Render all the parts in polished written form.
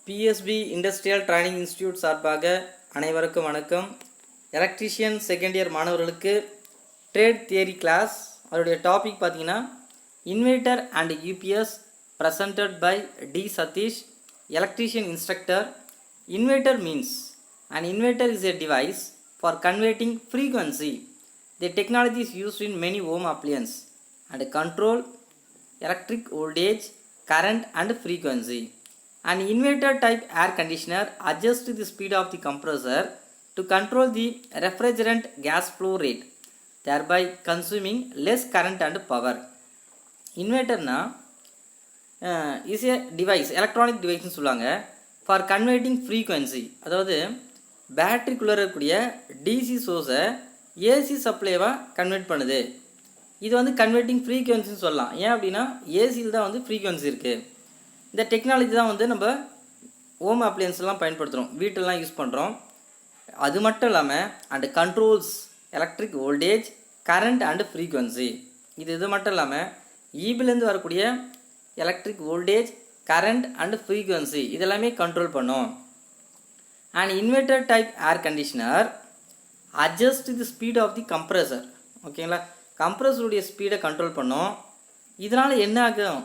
BSP industrial training institute சார்பாக அனைவருக்கும் வணக்கம். எலக்ட்ரீஷியன் செகண்ட் இயர் மாணவர்களுக்கு ட்ரேட் தியரி கிளாஸ். அதோடைய டாபிக் பார்த்தீங்கன்னா inverter and UPS presented by T Sathish, electrician instructor. Inverter means an inverter is a device for converting frequency. The technology is used in many home appliances and control electric voltage, current and frequency. An inverter type air conditioner adjusts the speed of the compressor to control the refrigerant gas flow rate, thereby consuming less current and power. Inverter na is a device, electronic device னு சொல்லுவாங்க, for converting frequency. அதாவது பேட்டரிக்குள்ளே இருக்கக்கூடிய DC சோர்ஸை AC சப்ளைவாக convert பண்ணுது. இது வந்து converting ஃப்ரீக்வன்சின்னு சொல்லலாம். ஏன் அப்படின்னா ஏசியில் தான் வந்து ஃப்ரீக்வன்சி இருக்குது. இந்த டெக்னாலஜி தான் வந்து நம்ம ஹோம் அப்ளையன்ஸ்லாம் பயன்படுத்துகிறோம், வீட்டெல்லாம் யூஸ் பண்ணுறோம். அது மட்டும் இல்லாமல் and controls electric voltage, current and frequency. இது மட்டும் இல்லாமல் ஈபிலேருந்து வரக்கூடிய electric voltage, current and frequency இதெல்லாமே கண்ட்ரோல் பண்ணும். And inverter type air conditioner adjust the speed of the compressor. ஓகேங்களா, கம்ப்ரஸருடைய ஸ்பீடை கண்ட்ரோல் பண்ணும். இதனால் என்ன ஆகும்,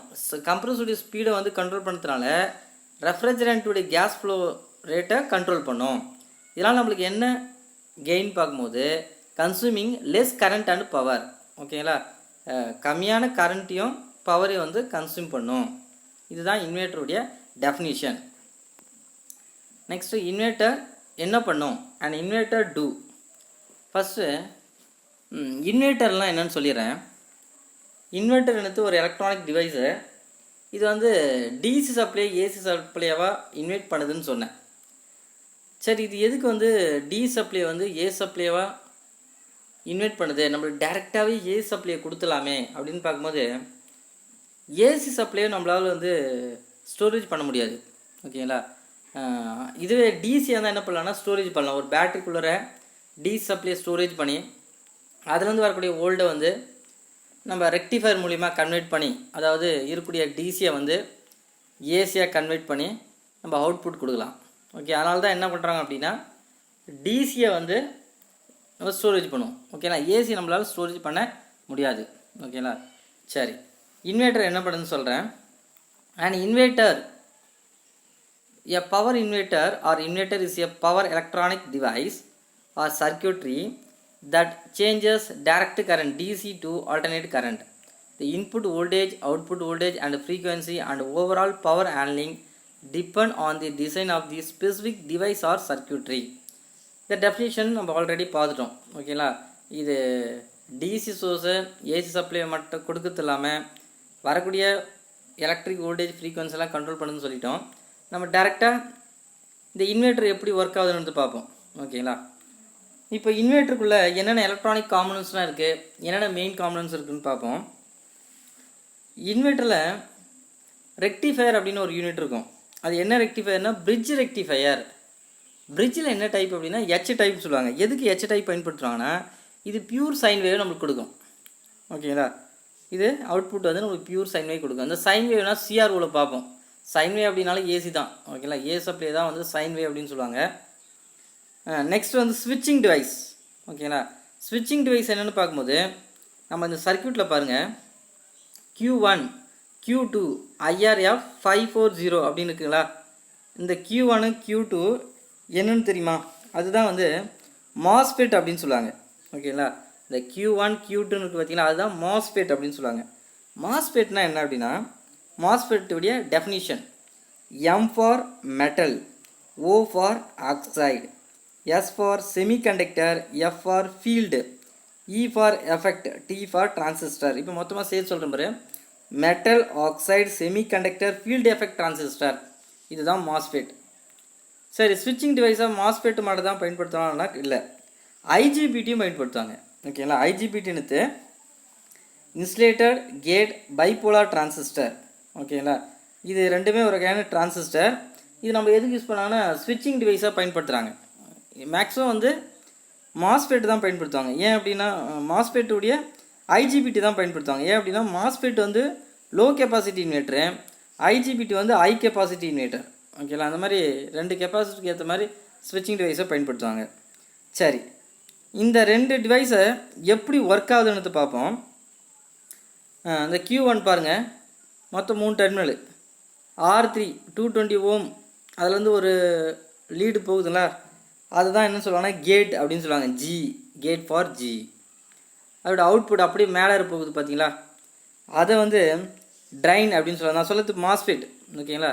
கம்ப்ரஸருடைய ஸ்பீடை வந்து கண்ட்ரோல் பண்ணுறதுனால ரெஃப்ரிஜரண்ட்டுடைய கேஸ் ஃப்ளோ ரேட்டை கண்ட்ரோல் பண்ணும். இதனால் நம்மளுக்கு என்ன கெயின் பார்க்கும்போது consuming less current and power. ஓகேங்களா, கம்மியான கரண்ட்டையும் பவரையும் வந்து கன்சூம் பண்ணும். இதுதான் இன்வெர்ட்டருடைய டெஃபினிஷன். நெக்ஸ்ட்டு இன்வெர்ட்டர் என்ன பண்ணும், அண்ட் இன்வெர்ட்டர் டூ. ஃபஸ்ட்டு இன்வெர்ட்டர்லாம் என்னன்னு சொல்லிடுறேன். இன்வெர்ட்டர் என்னது ஒரு எலக்ட்ரானிக் டிவைஸு. இது வந்து டிசி சப்ளை ஏசி சப்ளையாவாக இன்வெர்ட் பண்ணுதுன்னு சொன்னேன். சரி, இது எதுக்கு வந்து டி சப்ளை வந்து ஏ சப்ளையாவாக இன்வெர்ட் பண்ணுது, நம்மளுக்கு டேரெக்டாகவே ஏசி சப்ளையை கொடுத்துலாமே அப்படின்னு பார்க்கும்போது ஏசி சப்ளையை நம்மளால் வந்து ஸ்டோரேஜ் பண்ண முடியாது. ஓகேங்களா, இதுவே டிசியாக இருந்தால் என்ன பண்ணலாம்னா ஸ்டோரேஜ் பண்ணலாம். ஒரு பேட்டரிக்குள்ளே டிசி சப்ளையை ஸ்டோரேஜ் பண்ணி அதுலேருந்து வரக்கூடிய ஓல்டை வந்து நம்ம ரெக்டிஃபயர் மூலிமா கன்வெர்ட் பண்ணி, அதாவது இருக்கக்கூடிய டிசியை வந்து ஏசியாக கன்வெர்ட் பண்ணி நம்ம அவுட்புட் கொடுக்கலாம். ஓகே, அதனால தான் என்ன பண்ணுறாங்க அப்படின்னா டிசியை வந்து நம்ம ஸ்டோரேஜ் பண்ணுவோம். ஓகேங்களா, ஏசி நம்மளால் ஸ்டோரேஜ் பண்ண முடியாது. ஓகேங்களா, சரி, இன்வெர்ட்டர் என்ன பண்ணுதுன்னு சொல்கிறேன். And inverter, a power inverter or inverter is a power electronic device or circuitry that changes direct current DC to alternate current. The input voltage, output voltage and frequency and overall power handling depend on the design of the specific device or circuitry. The definition நம்ம already பார்த்துட்டோம். ஓகேங்களா, இது DC source AC supply மட்டும் கொடுக்கறது இல்லாமல் வரக்கூடிய electric voltage ஃப்ரீக்வன்சிலாம் control பண்ணுன்னு சொல்லிட்டோம். நம்ம டேரெக்டாக இந்த இன்வெர்ட்டர் எப்படி ஒர்க் ஆகுதுன்னு பார்ப்போம். ஓகேங்களா, இப்போ இன்வெர்ட்டருக்குள்ளே என்னென்ன எலக்ட்ரானிக் காம்பனன்ட்ஸ்லாம் இருக்குது, என்னென்ன மெயின் காம்பனன்ட்ஸ் இருக்குதுன்னு பார்ப்போம். இன்வெர்ட்டரில் ரெக்டிஃபயர் அப்படின்னு ஒரு யூனிட் இருக்கும். அது என்ன ரெக்டிஃபயர்னா பிரிட்ஜ் ரெக்டிஃபயர். பிரிட்ஜில் என்ன டைப் அப்படின்னா ஹெச் டைப் சொல்லுவாங்க. எதுக்கு ஹெச் டைப் பயன்படுத்துகிறாங்கன்னா இது பியூர் சைன் வேவ் நம்மளுக்கு கொடுக்கும். ஓகேங்களா, இது அவுட்புட் வந்து நம்மளுக்கு பியூர் சைன் வேவ் கொடுக்கும். அந்த சைன் வேவ்னா சிஆர்ஓவில் பார்ப்போம். சைன் வேவ் அப்படின்னாலும் ஏசி தான். ஓகேங்களா, ஏ சப்ளை தான் வந்து சைன் வேவ் அப்படின்னு சொல்லுவாங்க. நெக்ஸ்ட் வந்து ஸ்விட்சிங் டிவைஸ். ஓகேங்களா, ஸ்விட்சிங் டிவைஸ் என்னென்னு பார்க்கும்போது நம்ம இந்த சர்க்யூட்டில் பாருங்கள், Q1 Q2 IRF 540 அப்படின்னு இருக்குங்களா. இந்த Q1 Q2 என்னன்னு தெரியுமா, அதுதான் வந்து மாஸ்ஃபெட் அப்படின்னு சொல்லுவாங்க. ஓகேங்களா, இந்த Q1 Q2ன்னு இருக்குது பார்த்தீங்களா, அதுதான் மாஸ்ஃபெட் அப்படின்னு சொல்லுவாங்க. மாஸ்ஃபெட்னா என்ன அப்படின்னா மாஸ்ஃபெட்டுடைய definition M for metal, O for oxide, S for semiconductor, F for field, E for effect, T for transistor. இப்போ மொத்தமாக சேர்த்து சொல்கிறேன் பாரு, metal, oxide, semiconductor, field effect, transistor. இதுதான் மாஸ்ஃபெட். சரி, ஸ்விட்சிங் டிவைஸாக மாஸ்ஃபெட் மட்டும் தான் பயன்படுத்துவாங்கன்னா இல்லை, ஐஜிபிடியும் பயன்படுத்துவாங்க. ஓகேங்களா, ஐஜிபிடின்னு இன்சுலேட்டட் கேட் பைபோலார் டிரான்சிஸ்டர். ஓகேங்களா, இது ரெண்டுமே ஒரு வகையான டிரான்சிஸ்டர். இது நம்ம எதுக்கு யூஸ் பண்ணாங்கன்னா ஸ்விட்சிங் டிவைஸாக பயன்படுத்துகிறாங்க. மேக்ஸிமம் வந்து மாஸ்ஃபெட் தான் பயன்படுத்துவாங்க. ஏன் அப்படின்னா மாஸ்ஃபெட்டுடைய ஐஜிபிடி தான் பயன்படுத்துவாங்க. ஏன் அப்படின்னா மாஸ்ஃபெட் வந்து லோ கெப்பாசிட்டி இன்வெர்ட்ரு, ஐஜிபிடி வந்து ஹை கெப்பாசிட்டி இன்வெர்ட்டர். ஓகேங்களா. அந்த மாதிரி 2 கெப்பாசிட்டருக்கு ஏற்ற மாதிரி ஸ்விட்சிங் டிவைஸை பயன்படுத்துவாங்க. சரி, இந்த 2 டிவைஸை எப்படி ஒர்க் ஆகுதுன்னு பார்ப்போம். இந்த Q1 பாருங்கள், மொத்தம் 3 டெர்மினலு. R3 220 ஓம், அதுலேருந்து ஒரு லீடு போகுதுங்களா, அதுதான் என்ன சொல்லுவாங்கன்னா கேட் அப்படின்னு சொல்லுவாங்க. G, gate for G. அதோட அவுட்புட் அப்படியே மேலே போகுது பார்த்தீங்களா, அதை வந்து ட்ரைன் அப்படின்னு சொல்லுவாங்க. நான் சொல்கிறது மாஸ்ஃபெட், ஓகேங்களா.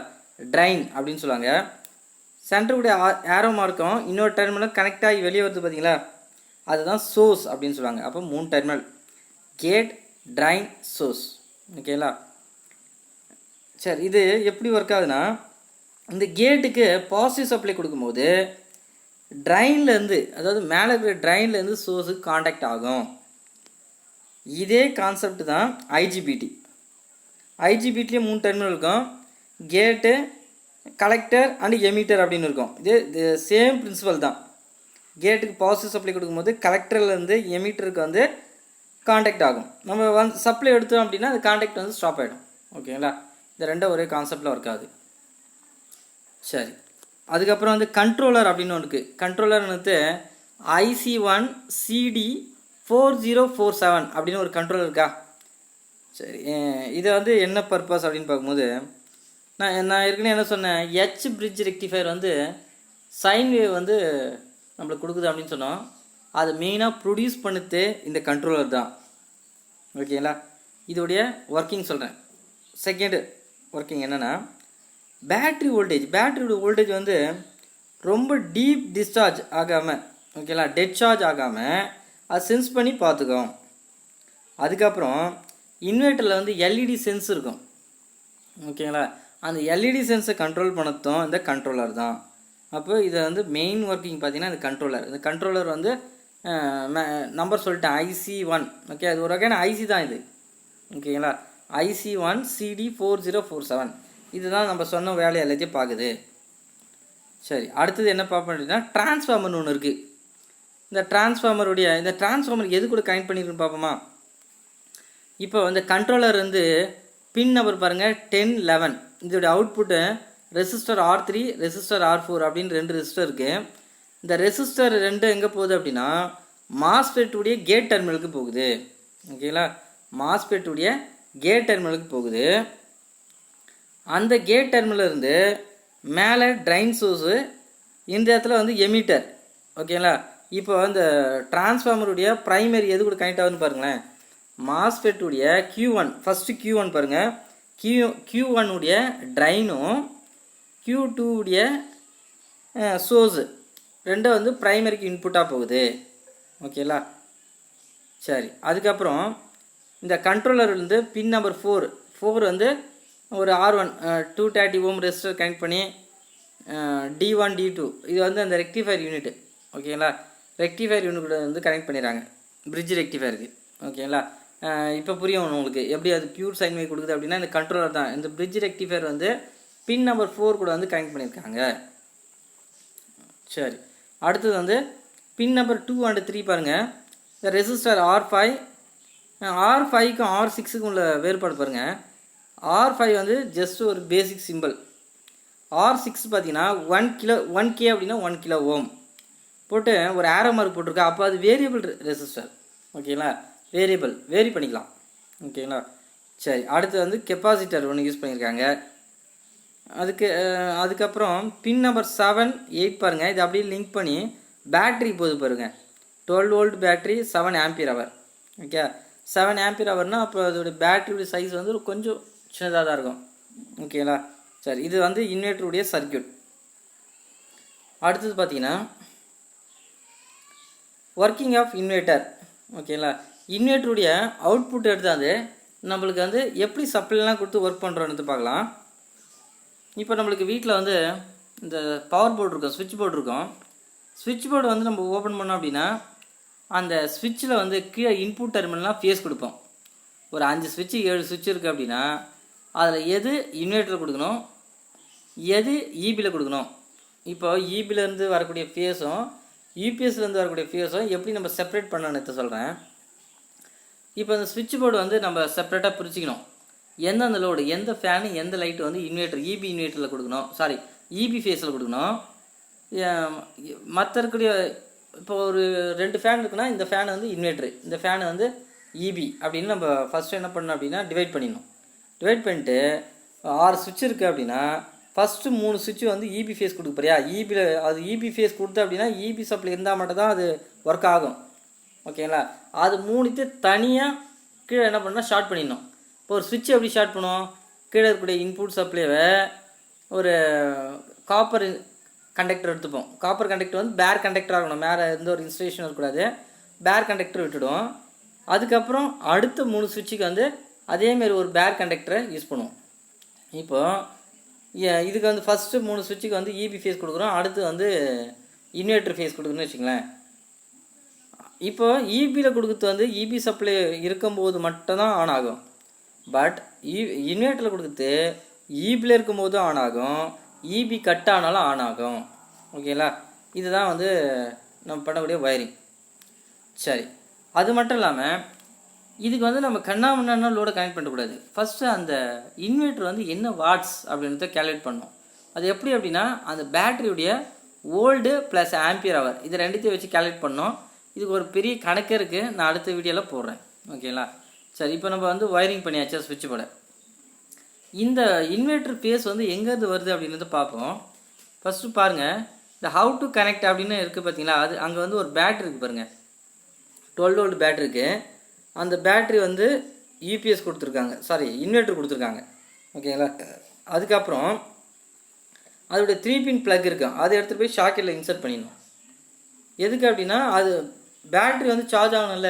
ட்ரைன் அப்படின்னு சொல்லுவாங்க. சென்டருடைய ஏரோ மார்க்கும் இன்னொரு டெர்மினல் கனெக்ட் ஆகி வெளியே வருது பார்த்தீங்களா, அதுதான் சோர்ஸ் அப்படின்னு சொல்லுவாங்க. அப்போ 3 டெர்மினல், கேட், ட்ரைன், சோர்ஸ், ஓகேங்களா. சரி, இது எப்படி ஒர்க் ஆகுதுன்னா, இந்த கேட்டுக்கு பாசிட்டிவ் சப்ளை கொடுக்கும்போது ட்ரைன்லேருந்து, அதாவது மேலே இருக்கிற ட்ரைன்லேருந்து சோர்ஸுக்கு காண்டாக்ட் ஆகும். இதே கான்செப்ட் தான் ஐஜிபிடி. ஐஜிபிடிலேயே 3 டெர்மினல் இருக்கும், கேட்டு, கலெக்டர் அண்ட் எமிட்டர் அப்படின்னு இருக்கும். இது சேம் பிரின்சிபல் தான். கேட்டுக்கு பாசிட்டிவ் சப்ளை கொடுக்கும்போது கலெக்டர்லேருந்து எமிட்டருக்கு வந்து காண்டாக்ட் ஆகும். நம்ம சப்ளை எடுத்தோம் அப்படின்னா அது காண்டாக்ட் வந்து ஸ்டாப் ஆகிடும். ஓகேங்களா. இந்த ரெண்டும் ஒரே கான்செப்டில் ஒர்க் ஆகுது. சரி, அதுக்கப்புறம் வந்து கண்ட்ரோலர் அப்படின்னு ஒன்று இருக்குது. கண்ட்ரோலர் வந்து IC1 CD4047 அப்படின்னு ஒரு கண்ட்ரோலர் இருக்கா. சரி, இதை வந்து என்ன பர்பஸ் அப்படின்னு பார்க்கும்போது, நான் ஏற்கனவே என்ன சொன்னேன், ஹெச் பிரிட்ஜ் ரெக்டிஃபையர் வந்து சைன் வேவ் வந்து நம்மளுக்கு கொடுக்குது அப்படின்னு சொன்னோம். அதை மெயினாக ப்ரொடியூஸ் பண்ணுறது இந்த கண்ட்ரோலர் தான். ஓகேங்களா. இதோடைய ஒர்க்கிங் சொல்கிறேன். செகண்டு ஒர்க்கிங் என்னென்னா, பேட்டரியோட வோல்டேஜ் வந்து ரொம்ப டீப் டிஸ்சார்ஜ் ஆகாமல், ஓகேங்களா, டெட் சார்ஜ் ஆகாமல் அது சென்ஸ் பண்ணி பார்த்துக்கும். அதுக்கப்புறம் இன்வெர்ட்டரில் வந்து எல்இடி சென்ஸ் இருக்கும், ஓகேங்களா. அந்த எல்இடி சென்ஸை கண்ட்ரோல் பண்ணதும் இந்த கண்ட்ரோலர் தான். அப்போ இதை வந்து மெயின் ஒர்க்கிங் பார்த்தீங்கன்னா இந்த கண்ட்ரோலர் வந்து நம்பர் சொல்லிட்டேன், IC1. ஓகே, அது ஒரு வகையான ஐசி தான் இது, ஓகேங்களா. IC1 CD4047 இதுதான் நம்ம சொன்ன வேலையை எல்லாத்தையும் பார்க்குது. சரி, அடுத்தது என்ன பார்ப்போம் அப்படின்னா, டிரான்ஸ்ஃபார்மர்னு ஒன்று இருக்குது. இந்த டிரான்ஸ்ஃபார்மர் எது கூட கனெக்ட் பண்ணியிருக்குன்னு பார்ப்போமா. இப்போ இந்த கண்ட்ரோலர் வந்து பின் நம்பர் பாருங்கள் 10, 11. இதோடைய output resistor R3, resistor R4 அப்படின்னு 2 ரெசிஸ்டர் இருக்குது. இந்த ரெசிஸ்டர் 2 எங்கே போகுது அப்படின்னா மாஸ்ஃபெட்டுடைய கேட் டெர்மினலுக்கு போகுது. ஓகேங்களா, மாஸ்ஃபெட்டுடைய கேட் டெர்மினலுக்கு போகுது. அந்த கேட் டெர்மினல் இருந்து மேலே ட்ரைன் சோர்ஸு, இந்த இடத்துல வந்து எமிட்டர். ஓகேங்களா. இப்போ இந்த டிரான்ஸ்ஃபார்மருடைய ப்ரைமரி எது கூட கனெக்ட் ஆகுதுன்னு பாருங்களேன், மாஸ்ஃபெட்டுடைய Q1, ஃபஸ்ட்டு Q1 பாருங்கள், Q1 உடைய ட்ரைனும் Q2 உடைய சோர்ஸு ரெண்டும் வந்து ப்ரைமரிக்கு இன்புட்டாக போகுது. ஓகேங்களா. சரி, அதுக்கப்புறம் இந்த கண்ட்ரோலர் வந்து பின் நம்பர் 4 வந்து ஒரு R1 230 ஓம் ரெசிஸ்டர் கனெக்ட் பண்ணி D1 D2 இது வந்து அந்த ரெக்டிஃபயர் யூனிட். ஓகேங்களா, ரெக்டிஃபயர் யூனிட் கூட வந்து கனெக்ட் பண்ணிடுறாங்க பிரிட்ஜ் ரெக்டிஃபயருக்கு. ஓகேங்களா. இப்போ புரியும் உங்களுக்கு எப்படி அது பியூர் சைன் வேவ் கொடுக்குது அப்படின்னா, இந்த கண்ட்ரோலர் தான். இந்த பிரிட்ஜ் ரெக்டிஃபயர் வந்து பின் நம்பர் 4 கூட வந்து கனெக்ட் பண்ணியிருக்காங்க. சரி, அடுத்தது வந்து பின் நம்பர் 2 and 3 பாருங்கள். இந்த ரெசிஸ்டர் R5க்கும் R6க்கும் உள்ள வேறுபாடு பாருங்கள். R5 வந்து ஜஸ்ட் ஒரு பேசிக் சிம்பிள். R6 பார்த்தீங்கன்னா 1K அப்படின்னா 1 கிலோ ஓம் போட்டு ஒரு ஆரோ மார்க் போட்டிருக்கா. அப்போ அது வேரியபிள் ரெசிஸ்டர். ஓகேங்களா, வேரி பண்ணிக்கலாம். ஓகேங்களா. சரி, அடுத்து வந்து கெப்பாசிட்டர் ஒன்று யூஸ் பண்ணியிருக்காங்க. அதுக்கப்புறம் பின் நம்பர் 7, 8 பாருங்கள். இது அப்படியே லிங்க் பண்ணி பேட்ரி போகுது பாருங்கள். 12 volt battery, 7 ampere hour. Okay, 7 ampere ஹவர்னால் அப்போ அதோட பேட்டரியோட சைஸ் வந்து கொஞ்சம் சின்னதாக தான் இருக்கும். ஓகேங்களா. சரி, இது வந்து இன்வெர்ட்டருடைய சர்க்யூட். அடுத்தது பார்த்தீங்கன்னா ஒர்க்கிங் ஆஃப் இன்வெர்ட்டர். ஓகேங்களா, இன்வெர்ட்டருடைய அவுட்புட் எடுத்தாது நம்மளுக்கு வந்து எப்படி சப்ளைலாம் கொடுத்து ஒர்க் பண்ணுறோன்னு பார்க்கலாம். இப்போ நம்மளுக்கு வீட்டில் வந்து இந்த பவர் போர்டு இருக்கும், ஸ்விட்ச் போர்டு இருக்கும். ஸ்விட்ச் போர்டு வந்து நம்ம ஓப்பன் பண்ணோம் அப்படின்னா அந்த ஸ்விட்சில் வந்து கீழே இன்புட் டெர்மினல்லாம் ஃபேஸ் கொடுப்போம். ஒரு 5 ஸ்விட்சு 7 ஸ்விட்ச் இருக்குது அப்படின்னா அதில் எது இன்வெர்ட்டர் கொடுக்கணும், எது ஈபியில் கொடுக்கணும். இப்போ ஈபிலேருந்து வரக்கூடிய ஃபேஸும் யூபிஎஸ்லேருந்து வரக்கூடிய ஃபேஸும் எப்படி நம்ம செப்பரேட் பண்ணணுன்னு சொல்கிறேன். இப்போ இந்த ஸ்விட்ச் போர்டு வந்து நம்ம செப்பரேட்டாக பிரிச்சுக்கணும். எந்தெந்த லோடு எந்த ஃபேனு எந்த லைட்டு வந்து இன்வெர்ட்டர் இபி இன்வெர்ட்டரில் கொடுக்கணும், சாரி இபி ஃபேஸில் கொடுக்கணும். மற்ற இருக்கக்கூடிய இப்போ ஒரு 2 ஃபேன் இருக்குன்னா இந்த ஃபேன் வந்து இன்வெர்ட்ரு, இந்த ஃபேன் வந்து இபி அப்படின்னு நம்ம ஃபஸ்ட்டு என்ன பண்ணணும் அப்படின்னா டிவைட் பண்ணிடணும். டிவைட் பண்ணிட்டு 6 சுவிட்ச் இருக்குது அப்படின்னா ஃபஸ்ட்டு 3 சுவிட்சு வந்து இபி ஃபேஸ் கொடுக்க போறியா, இபியில் அது இபி ஃபேஸ் கொடுத்து அப்படின்னா இபி சப்ளை இருந்தால் மட்டும் தான் அது ஒர்க் ஆகும். ஓகேங்களா, அது 3 தனியாக கீழே என்ன பண்ணால் ஷார்ட் பண்ணிடணும். இப்போ ஒரு சுவிட்ச் எப்படி ஷார்ட் பண்ணுவோம், கீழே இருக்கக்கூடிய இன்புட் சப்ளைவை ஒரு காப்பர் கண்டக்டர் எடுத்துப்போம். காப்பர் கண்டக்டர் வந்து பேர் கண்டக்டர் ஆகணும், மேலே எந்த ஒரு இன்சுலேஷன் இருக்கக்கூடாது, பேர் கண்டக்டர் விட்டுடும். அதுக்கப்புறம் அடுத்த 3 சுவிட்சுக்கு வந்து அதேமாரி ஒரு பேர் கண்டக்டரை யூஸ் பண்ணுவோம். இப்போது இதுக்கு வந்து ஃபஸ்ட்டு 3 சுவிட்சுக்கு வந்து இபி ஃபேஸ் கொடுக்குறோம், அடுத்து வந்து இன்வெர்ட்டர் ஃபேஸ் கொடுக்குறோன்னு வச்சுங்களேன். இப்போ இபியில் கொடுக்குறது வந்து இபி சப்ளை இருக்கும்போது மட்டும்தான் ஆன் ஆகும். பட் இன்வெர்ட்டரில் கொடுக்குறது இபியில் இருக்கும்போது ஆன் ஆகும், இபி கட் ஆனாலும் ஆன் ஆகும். ஓகேங்களா, இதுதான் வந்து நம்ம பண்ணக்கூடிய வயரிங். சரி, அது மட்டும் இல்லாமல் இதுக்கு வந்து நம்ம கண்ணாமண்ணா லோடை கனெக்ட் பண்ணக்கூடாது. ஃபஸ்ட்டு அந்த இன்வெர்ட்டர் வந்து என்ன வாட்ஸ் அப்படின்றத கேல்குலேட் பண்ணணும். அது எப்படி அப்படின்னா அந்த பேட்டரியுடைய வோல்டு ப்ளஸ் ஆம்பியர் ஹவர் இது ரெண்டுத்தையும் வச்சு கேல்குலேட் பண்ணோம். இதுக்கு ஒரு பெரிய கணக்கே இருக்குது, நான் அடுத்த வீடியோவில் போடுறேன். ஓகேங்களா, சரி இப்போ நம்ம வந்து வயரிங் பண்ணியாச்சா சுவிட்ச் போட. இந்த இன்வெர்ட்டர் ஃபேஸ் வந்து எங்கேருந்து வருது அப்படின்றத பார்ப்போம். ஃபஸ்ட்டு பாருங்கள், இந்த ஹவு டு கனெக்ட் அப்படின்னு இருக்குது பார்த்தீங்களா, அது அங்கே வந்து ஒரு பேட்ரி இருக்குது பாருங்கள், 12 வோல்ட் பேட்ரி இருக்குது. அந்த பேட்ரி வந்து யூபிஎஸ் கொடுத்துருக்காங்க, சாரி இன்வெர்ட்டர் கொடுத்துருக்காங்க. ஓகேங்களா, அதுக்கப்புறம் அதோடைய 3 பின் ப்ளக் இருக்கும், அதை எடுத்துகிட்டு போய் ஷாக்கெட்டில் இன்சர்ட் பண்ணிடணும். எதுக்கு அப்படின்னா அது பேட்ரி வந்து சார்ஜ் ஆகணும்ல,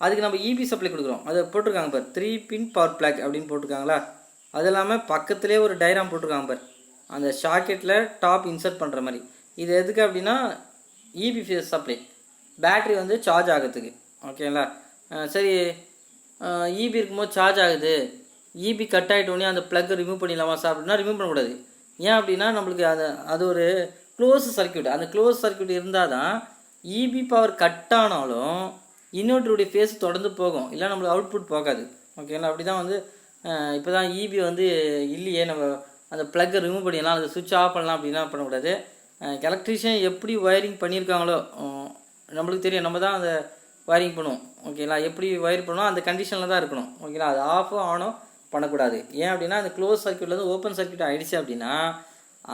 அதுக்கு நம்ம இபி சப்ளை கொடுக்குறோம். அதை போட்டிருக்காங்க பார் 3 பின் பவர் ப்ளக் அப்படின்னு போட்டிருக்காங்களா. அது இல்லாமல் பக்கத்துலேயே ஒரு டைராம் போட்டிருக்காங்க பார், அந்த ஷாக்கெட்டில் டாப் இன்சர்ட் பண்ணுற மாதிரி. இது எதுக்கு அப்படின்னா இபி ஃபேஸ் சப்ளை, பேட்ரி வந்து சார்ஜ் ஆகிறதுக்கு. ஓகேங்களா, சரி இபி இருக்கும்போது சார்ஜ் ஆகுது, இபி கட் ஆகிட்டோடனே அந்த ப்ளக்கை ரிமூவ் பண்ணிடலாமா சார் அப்படின்னா ரிமூவ் பண்ணக்கூடாது. ஏன் அப்படின்னா நம்மளுக்கு அது ஒரு க்ளோஸ் சர்க்யூட், அந்த க்ளோஸ் சர்க்யூட் இருந்தால் தான் இபி பவர் கட் ஆனாலும் இன்வெர்ட்டருடைய ஃபேஸ் தொடர்ந்து போகும், இல்லை நம்மளுக்கு அவுட்புட் போகாது. ஓகேங்களா, அப்படி தான் வந்து இப்போ தான் இபி வந்து இல்லையே நம்ம அந்த ப்ளக்கை ரிமூவ் பண்ணிடலாம், அதை சுவிட்ச் ஆஃப் பண்ணலாம் அப்படின்னா பண்ணக்கூடாது. எலக்ட்ரீஷியன் எப்படி ஒயரிங் பண்ணியிருக்காங்களோ நம்மளுக்கு தெரியும், நம்ம தான் அந்த ஒயரிங் பண்ணுவோம். ஓகேங்களா, எப்படி ஒயர் பண்ணுவோம் அந்த கண்டிஷனில் தான் இருக்கணும். ஓகேங்களா, அது ஆஃபோ ஆனோ பண்ணக்கூடாது. ஏன் அப்படின்னா அந்த க்ளோஸ் சர்க்யூட்லேருந்து ஓப்பன் சர்க்யூட் ஆகிடுச்சு அப்படின்னா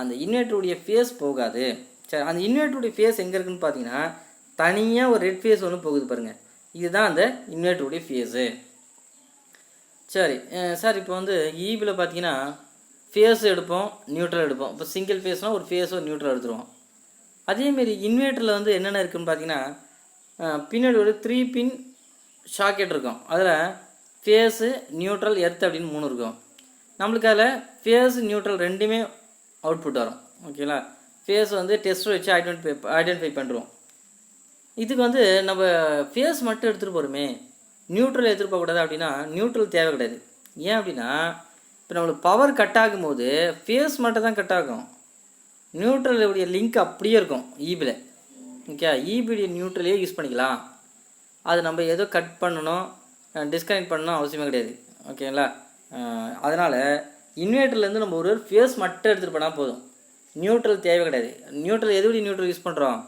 அந்த இன்வெர்ட்டருடைய ஃபேஸ் போகாது. சரி, அந்த இன்வெர்ட்டருடைய ஃபேஸ் எங்கே இருக்குதுன்னு பார்த்தீங்கன்னா தனியாக ஒரு ரெட் ஃபேஸ் ஒன்று போகுது பாருங்கள், இதுதான் அந்த இன்வெர்ட்டருடைய ஃபேஸு. சரி சார், இப்போ வந்து இபியில் பார்த்தீங்கன்னா ஃபேஸ் எடுப்போம், நியூட்ரல் எடுப்போம். இப்போ சிங்கிள் ஃபேஸ்னால் ஒரு ஃபேஸோ நியூட்ரல் எடுத்துருவோம். அதேமாரி இன்வெர்ட்டரில் வந்து என்னென்ன இருக்குதுன்னு பார்த்தீங்கன்னா பின்னாடி ஒரு 3 பின் ஷாக்கெட் இருக்கும், அதில் ஃபேஸு நியூட்ரல் எர்த் அப்படின்னு 3 இருக்கும். நம்மளுக்கு அதில் ஃபேஸ் நியூட்ரல் ரெண்டுமே அவுட்புட் வரும். ஓகேங்களா, ஃபேஸ் வந்து டெஸ்டர் வச்சு ஐடென்டிஃபை பண்ணுறோம். இதுக்கு வந்து நம்ம ஃபேஸ் மட்டும் எடுத்துகிட்டு போகிறோமே, நியூட்ரல் எடுத்துகிட்டு போகக்கூடாது அப்படின்னா நியூட்ரல் தேவை கிடையாது. ஏன் அப்படின்னா இப்போ நம்மளுக்கு பவர் கட் ஆகும்போது ஃபேஸ் மட்டும் தான் கட் ஆகும், நியூட்ரலுடைய லிங்க் அப்படியே இருக்கும் இபியில். ஓகே, இபிடி நியூட்ரலே யூஸ் பண்ணிக்கலாம், அது நம்ம ஏதோ கட் பண்ணணும் டிஸ்கனெக்ட் பண்ணணும் அவசியமே கிடையாது. ஓகேங்களா, அதனால் இன்வெர்ட்டர்லேருந்து நம்ம ஒரு ஃபேஸ் மட்டும் எடுத்துகிட்டு போனால் போதும், நியூட்ரல் தேவை கிடையாது. நியூட்ரல் எதுபடி நியூட்ரல் யூஸ் பண்ணுறோம்,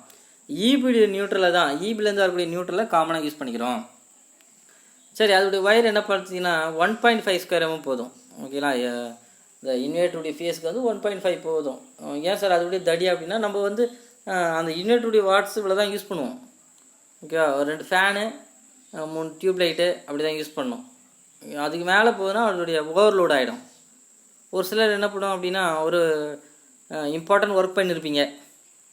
இபிடி நியூட்ரலில் தான், இபிலேருந்து வரக்கூடிய நியூட்ரலில் காமனாக யூஸ் பண்ணிக்கிறோம். சரி, அதோடைய வயர் என்ன பார்த்தீங்கன்னா 1.5 ஸ்கொயர் mm போதும். ஓகேங்களா, இந்த இன்வெர்ட்டருடைய ஃபேஸ்க்கு வந்து 1.5 போதும். ஏன் சார் அதோடைய தடி அப்படின்னா நம்ம வந்து அந்த இன்வெர்ட்டருடைய வாட்ஸ் இவ்வளோ தான் யூஸ் பண்ணுவோம். ஓகேவா, ஒரு 2 ஃபேனு 3 டியூப் லைட்டு அப்படி தான் யூஸ் பண்ணோம். அதுக்கு மேலே போகுதுன்னா அதோடைய ஓவர்லோட் ஆகிடும். ஒரு சிலர் என்ன பண்ணுவோம் அப்படின்னா ஒரு இம்பார்ட்டன்ட் ஒர்க் பண்ணியிருப்பீங்க,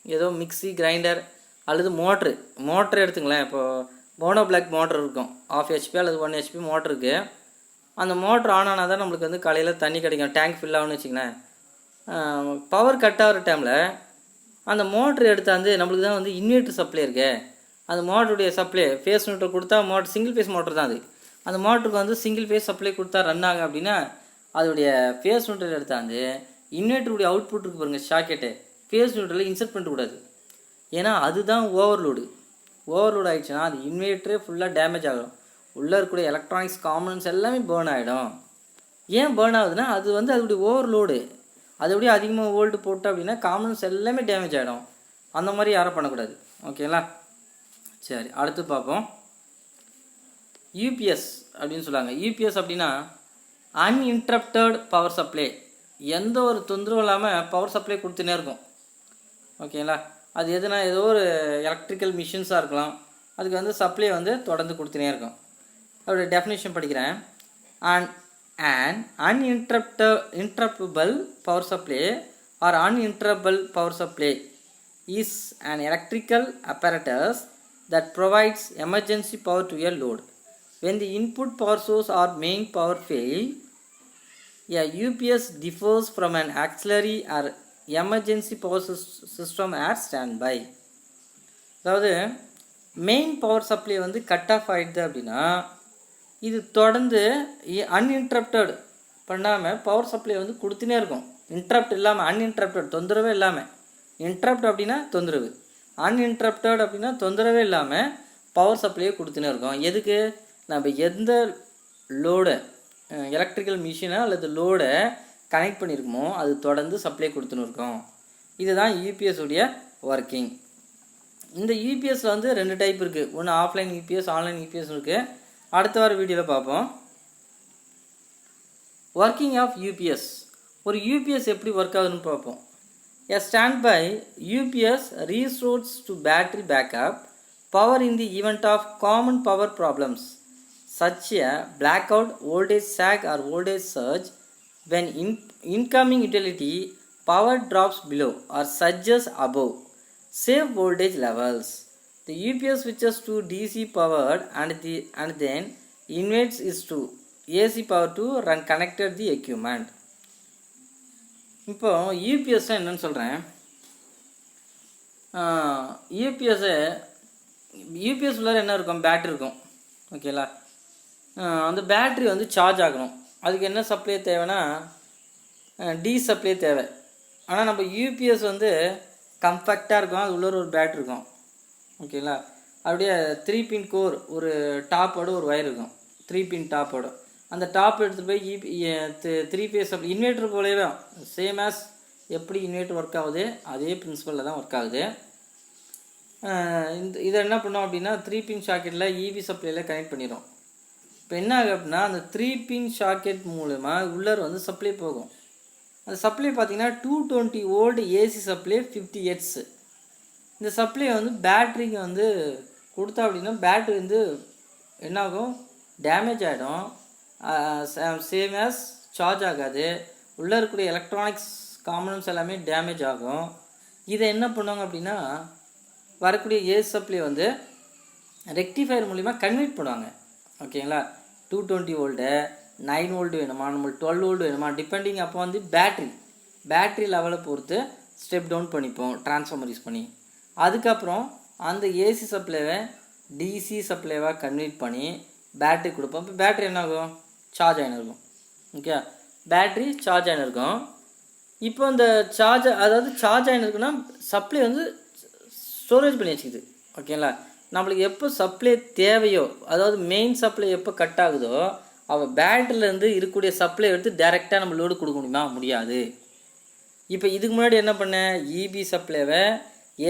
ஏதோ மிக்சி கிரைண்டர் அல்லது மோட்ரு எடுத்துங்களேன். இப்போது மோனோ பிளாக் மோட்ரு இருக்கும், 1/2 HP அல்லது 1 HP மோட்ரு இருக்குது. அந்த மோட்ரு ஆன் ஆனால் தான் நம்மளுக்கு வந்து காலையில் தண்ணி கிடைக்கும், டேங்க் ஃபில் ஆகும்னு வச்சுங்களேன். பவர் கட் ஆகிற டைமில் அந்த மோட்ரு எடுத்தாந்து நம்மளுக்கு தான் வந்து இன்வெர்ட்டர் சப்ளை இருக்கு, அந்த மோட்டருடைய சப்ளை ஃபேஸ் நியூட்ரல் கொடுத்தா மோட்டர் சிங்கிள் ஃபேஸ் மோட்டர் தான் அது, அந்த மோட்டருக்கு வந்து சிங்கிள் ஃபேஸ் சப்ளை கொடுத்தா ரன் ஆகும் அப்படின்னா அதோடைய ஃபேஸ் நியூட்ரல் எடுத்தாந்து இன்வெர்ட்டருடைய அவுட்புட் இருக்கு பாருங்கள் ஷாக்கெட்டு, ஃபேஸ் நியூட்ரலில் இன்சர்ட் பண்ணிக்கூடாது. ஏன்னா அதுதான் ஓவர்லோடு ஆகிடுச்சுன்னா அது இன்வெர்ட்டரே ஃபுல்லாக டேமேஜ் ஆகும், உள்ளே இருக்கக்கூடிய எலக்ட்ரானிக்ஸ் காம்பனன்ட்ஸ் எல்லாமே பேர்ன் ஆகிடும். ஏன் பேர்ன் ஆகுதுன்னா அது வந்து அதோடைய ஓவர்லோடு, அது அப்படியே அதிகமாக வோல்ட் போட்டு அப்படின்னா காம்பனன்ட்ஸ் எல்லாமே டேமேஜ் ஆகிடும். அந்த மாதிரி யாரும் பண்ணக்கூடாது. ஓகேங்களா? சரி, அடுத்து பார்ப்போம். யூபிஎஸ் அப்படின்னு சொல்லுவாங்க. யூபிஎஸ் அப்படின்னா அன்இன்டரப்டட் பவர் சப்ளை. எந்த ஒரு தொந்தரவும் இல்லாமல் பவர் சப்ளை கொடுத்துனே இருக்கும். ஓகேங்களா? அது எதுனா ஏதோ ஒரு எலக்ட்ரிக்கல் மிஷின்ஸாக இருக்கலாம், அதுக்கு வந்து சப்ளை வந்து தொடர்ந்து கொடுத்துனே இருக்கும். அதோட டெஃபினேஷன் படிக்கிறேன். An uninterruptible power supply or uninterruptible power supply is an electrical apparatus that provides emergency power to a load. When the input power source or main power fail, a UPS differs from an auxiliary or emergency power system at standby. அதாவது main power supply வந்து cut off ஆகிடுது அப்படின்னா இது தொடர்ந்து uninterrupted பண்ணாமல் power supply வந்து கொடுத்துனே இருக்கும். Interrupt இல்லாமல், அன்இன்டரப்டட் தொந்தரவே இல்லாமல். இன்டரப்ட் அப்படின்னா தொந்தரவு, அன்இன்டரப்டட் அப்படின்னா தொந்தரவே இல்லாமல் பவர் சப்ளையை கொடுத்துனே இருக்கும். எதுக்கு? நம்ம எந்த லோடை, எலக்ட்ரிக்கல் மிஷினை அல்லது லோடை கனெக்ட் பண்ணியிருக்கோமோ அது தொடர்ந்து சப்ளை கொடுத்துன்னு இருக்கும். இதுதான் யூபிஎஸ் உடைய ஒர்க்கிங். இந்த யூபிஎஸ்ல வந்து 2 டைப் இருக்குது. ஒன்று ஆஃப்லைன் யூபிஎஸ், ஆன்லைன் யூபிஎஸ் இருக்குது. அடுத்த வார வீடியோவில் பார்ப்போம். Working of UPS. ஒரு யூபிஎஸ் எப்படி ஒர்க் ஆகுதுன்னு பார்ப்போம். A standby UPS restores to battery backup power in the event of common power problems such as blackout, voltage sag or voltage surge. When incoming utility power drops below or surges above safe voltage levels, the UPS switches to DC powered and then inverts is to AC power to run connected the equipment. இப்போ UPS என்னன்னு சொல்கிறேன். UPS உள்ள என்ன இருக்கும்? Battery இருக்கும். ஓகேங்களா? அந்த battery வந்து சார்ஜ் ஆகணும். அதுக்கு என்ன சப்ளை தேவைன்னா டி சப்ளை தேவை. ஆனால் நம்ம யூபிஎஸ் வந்து கம்பேக்டாக இருக்கும், அது உள்ள ஒரு பேட்ரி இருக்கும். ஓகேங்களா? அப்படியே 3 பின் கோர், ஒரு டாப்போட ஒரு வயர் இருக்கும், 3 பின் டாப்போட. அந்த டாப் எடுத்துகிட்டு போய் 3 பேஸ் அப்படி இன்வெர்ட்டர் போலவே சேம் ஆஸ் எப்படி இன்வெர்ட்டர் ஒர்க் ஆகுது அதே பிரின்சிபலில் தான் ஒர்க் ஆகுது. இதை என்ன பண்ணோம் அப்படின்னா 3 பின் ஷாக்கெட்டில் இபி சப்ளையில் கனெக்ட் பண்ணிடும். இப்போ என்ன ஆகும் அப்படின்னா அந்த 3 பின் ஷாக்கெட் மூலமா உள்ளர் வந்து சப்ளை போகும். அந்த சப்ளை பார்த்தீங்கன்னா 220 வோல்ட் ஏசி சப்ளை 50 ஹெர்ட்ஸ். இந்த சப்ளை வந்து பேட்ரிக்கு வந்து கொடுத்தா அப்படின்னா பேட்ரி வந்து என்னாகும்? டேமேஜ் ஆகிடும். சேம் ஆஸ் சார்ஜ் ஆகாது. உள்ளே இருக்கக்கூடிய எலக்ட்ரானிக்ஸ் காம்பனன்ட்ஸ் எல்லாமே டேமேஜ் ஆகும். இதை என்ன பண்ணுவாங்க அப்படின்னா வரக்கூடிய ஏசி சப்ளை வந்து ரெக்டிஃபயர் மூலிமா கன்வெர்ட் பண்ணுவாங்க. ஓகேங்களா? 220 வோல்ட்டு 9 வோல்ட் வேணுமா, நம்மளுக்கு 12 வோல்ட் வேணுமா, டிபெண்டிங் அப்போ வந்து பேட்ரி லெவலை பொறுத்து ஸ்டெப் டவுன் பண்ணிப்போம் ட்ரான்ஸ்ஃபார்மர் யூஸ் பண்ணி. அதுக்கப்புறம் அந்த ஏசி சப்ளைவை டிசி சப்ளைவாக கன்வெர்ட் பண்ணி பேட்ரி கொடுப்போம். இப்போ பேட்ரி என்ன ஆகும்? சார்ஜ் ஆகின்னு இருக்கும். ஓகே, பேட்ரி சார்ஜ் ஆகின்னு இருக்கும். இப்போ இந்த சார்ஜ் ஆகின்னு இருக்குன்னா சப்ளை வந்து ஸ்டோரேஜ் பண்ணி வச்சுக்குது. ஓகேங்களா? நம்மளுக்கு எப்போ சப்ளை தேவையோ, அதாவது மெயின் சப்ளை எப்போ கட் ஆகுதோ அவள் பேட்டரியிலேருந்து இருக்கக்கூடிய சப்ளை எடுத்து டைரெக்டாக நம்ம லோடு கொடுக்க முடியுமா? முடியாது. இப்போ இதுக்கு முன்னாடி என்ன பண்ணேன்? இபி சப்ளைவை